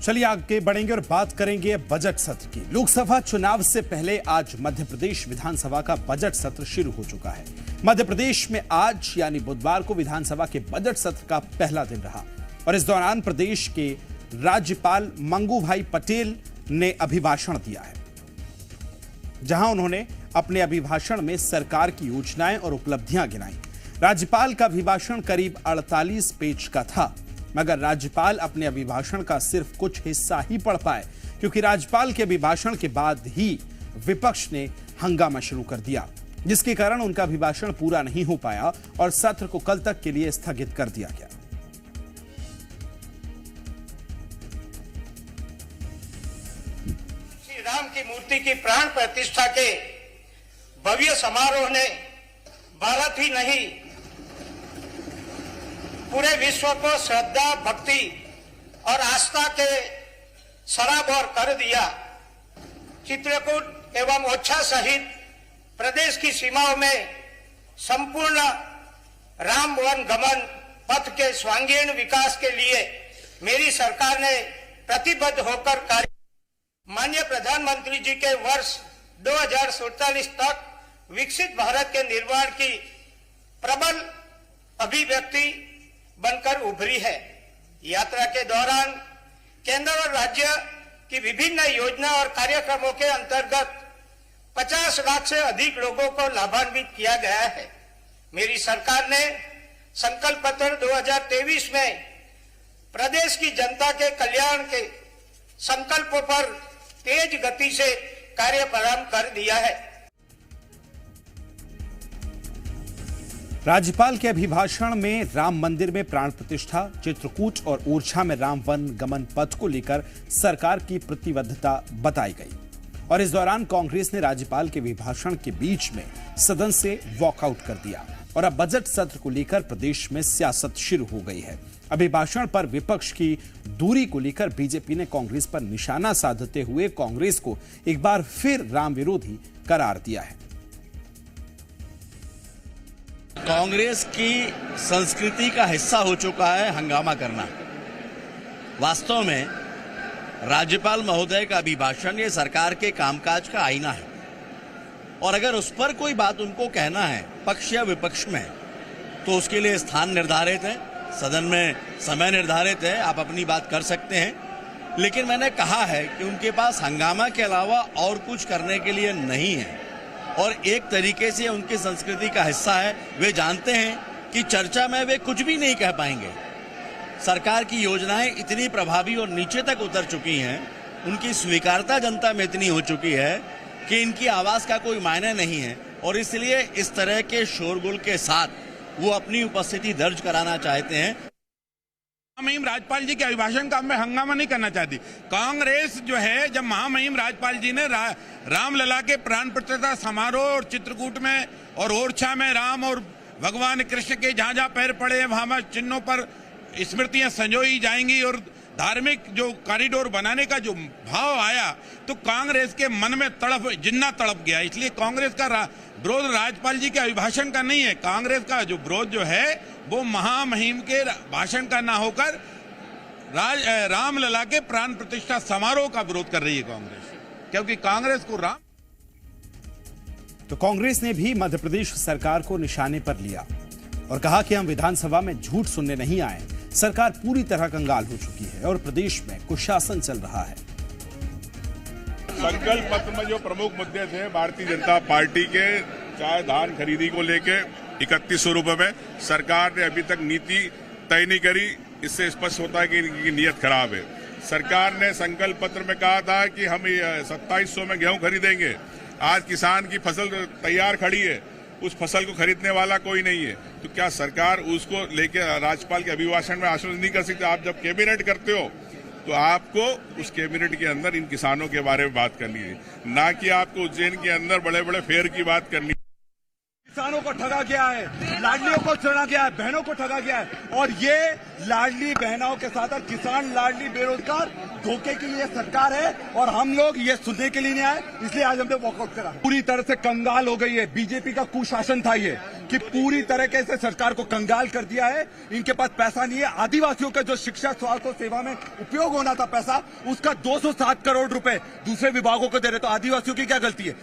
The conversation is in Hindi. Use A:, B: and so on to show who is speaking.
A: चलिए आगे बढ़ेंगे और बात करेंगे बजट सत्र की। लोकसभा चुनाव से पहले आज मध्य प्रदेश विधानसभा का बजट सत्र शुरू हो चुका है। मध्य प्रदेश में आज यानी बुधवार को विधानसभा के बजट सत्र का पहला दिन रहा और इस दौरान प्रदेश के राज्यपाल मंगूभाई पटेल ने अभिभाषण दिया है, जहां उन्होंने अपने अभिभाषण में सरकार की योजनाएं और उपलब्धियां गिनाई। राज्यपाल का अभिभाषण करीब 48 पेज का था, मगर राज्यपाल अपने अभिभाषण का सिर्फ कुछ हिस्सा ही पढ़ पाए, क्योंकि राज्यपाल के अभिभाषण के बाद ही विपक्ष ने हंगामा शुरू कर दिया, जिसके कारण उनका अभिभाषण पूरा नहीं हो पाया और सत्र को कल तक के लिए स्थगित कर दिया गया।
B: श्री राम की मूर्ति की प्राण प्रतिष्ठा के भव्य समारोह ने भारत ही नहीं पूरे विश्व को श्रद्धा, भक्ति और आस्था के सराबोर कर दिया। चित्रकूट एवं ओरछा सहित प्रदेश की सीमाओं में संपूर्ण राम वन गमन पथ के सर्वांगीण विकास के लिए मेरी सरकार ने प्रतिबद्ध होकर कार्य। माननीय प्रधानमंत्री जी के वर्ष 2047 तक विकसित भारत के निर्माण की प्रबल अभिव्यक्ति बनकर उभरी है। यात्रा के दौरान केंद्र और राज्य की विभिन्न योजना और कार्यक्रमों के अंतर्गत 50 लाख से अधिक लोगों को लाभान्वित किया गया है। मेरी सरकार ने संकल्प पत्र 2023 में प्रदेश की जनता के कल्याण के संकल्पों पर तेज गति से कार्य प्रारंभ कर दिया है।
A: राज्यपाल के अभिभाषण में राम मंदिर में प्राण प्रतिष्ठा, चित्रकूट और ओरछा में राम वन गमन पथ को लेकर सरकार की प्रतिबद्धता बताई गई और इस दौरान कांग्रेस ने राज्यपाल के अभिभाषण के बीच में सदन से वॉकआउट कर दिया और अब बजट सत्र को लेकर प्रदेश में सियासत शुरू हो गई है। अभिभाषण पर विपक्ष की दूरी को लेकर बीजेपी ने कांग्रेस पर निशाना साधते हुए कांग्रेस को एक बार फिर राम विरोधी करार दिया है।
C: कांग्रेस की संस्कृति का हिस्सा हो चुका है हंगामा करना। वास्तव में राज्यपाल महोदय का अभिभाषण ये सरकार के कामकाज का आईना है और अगर उस पर कोई बात उनको कहना है पक्ष या विपक्ष में, तो उसके लिए स्थान निर्धारित है, सदन में समय निर्धारित है, आप अपनी बात कर सकते हैं। लेकिन मैंने कहा है कि उनके पास हंगामा के अलावा और कुछ करने के लिए नहीं है और एक तरीके से उनकी संस्कृति का हिस्सा है। वे जानते हैं कि चर्चा में वे कुछ भी नहीं कह पाएंगे। सरकार की योजनाएं इतनी प्रभावी और नीचे तक उतर चुकी हैं, उनकी स्वीकारता जनता में इतनी हो चुकी है कि इनकी आवाज का कोई मायने नहीं है और इसलिए इस तरह के शोरगुल के साथ वो अपनी उपस्थिति दर्ज कराना चाहते हैं।
D: महामहिम राज्यपाल जी के अभिभाषण का मैं हंगामा नहीं करना चाहती। कांग्रेस जो है, जब महामहिम राज्यपाल जी ने रामलला के प्राण प्रतिष्ठा समारोह और चित्रकूट में और ओरछा में राम और भगवान कृष्ण के जहां जहां पैर पड़े वहां चिन्हों पर स्मृतियां संजोई जाएंगी और धार्मिक जो कॉरिडोर बनाने का जो भाव आया, तो कांग्रेस के मन में जिन्ना तड़प गया। इसलिए कांग्रेस का विरोध राज्यपाल जी के अभिभाषण का नहीं है। कांग्रेस का जो विरोध जो है वो महामहिम के भाषण का ना होकर रामलला के प्राण प्रतिष्ठा समारोह का विरोध कर रही है कांग्रेस, क्योंकि कांग्रेस को राम।
A: तो कांग्रेस ने भी मध्य प्रदेश सरकार को निशाने पर लिया और कहा कि हम विधानसभा में झूठ सुनने नहीं आए। सरकार पूरी तरह कंगाल हो चुकी है और प्रदेश में कुशासन चल रहा है।
E: संकल्प पत्र में जो प्रमुख मुद्दे थे भारतीय जनता पार्टी के, चाहे धान खरीदी को लेके 3100 रुपए में, सरकार ने अभी तक नीति तय नहीं करी। इससे स्पष्ट होता है कि इनकी नीयत खराब है। सरकार ने संकल्प पत्र में कहा था कि हम 2700 में गेहूं खरीदेंगे। आज किसान की फसल तैयार खड़ी है, उस फसल को खरीदने वाला कोई नहीं है। तो क्या सरकार उसको लेके राज्यपाल के अभिभाषण में आश्वासन नहीं कर सकती? आप जब कैबिनेट करते हो तो आपको उस कैबिनेट के अंदर इन किसानों के बारे में बात करनी है, ना कि आपको उज्जैन के अंदर बड़े बड़े फेयर की बात करनी है।
F: किसानों को ठगा गया है, लाडलियों को ठगा गया है, बहनों को ठगा गया है और ये लाडली बहनों के साथ किसान, लाडली, बेरोजगार धोखे के लिए सरकार है और हम लोग ये सुनने के लिए नहीं आए, इसलिए आज हमने वॉकआउट करा। पूरी तरह से कंगाल हो गई है। बीजेपी का कुशासन था ये कि पूरी तरीके से सरकार को कंगाल कर दिया है। इनके पास पैसा नहीं है। आदिवासियों के जो शिक्षा, स्वास्थ्य और सेवा में उपयोग होना था पैसा, उसका 207 करोड़ रुपए दूसरे विभागों को दे रहे। तो आदिवासियों की क्या गलती है?